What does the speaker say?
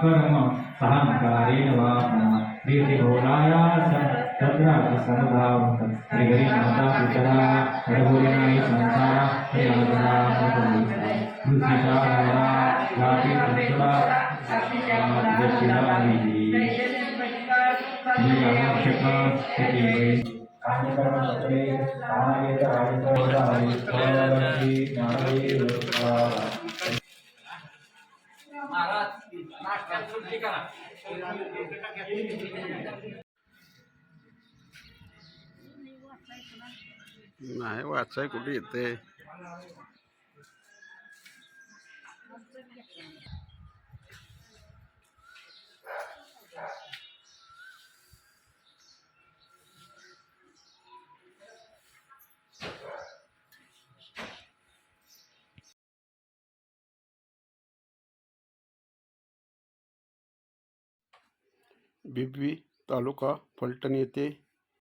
कर्म सहंकारेण वा प्रीति भोलाया तत्र समुदावत हरि माता पितरा हरभोजनाय संसारा हरियागरा दूषिता हरा जाति संसदा दक्षिणानि आवश्यक कार्यक्रम चक्रे कामयेत आयुष्यवदायि महाराज नाश्ता सुट्टी करा नाही वाचाय कुठे येते बिबवी तालुका फलटण येथे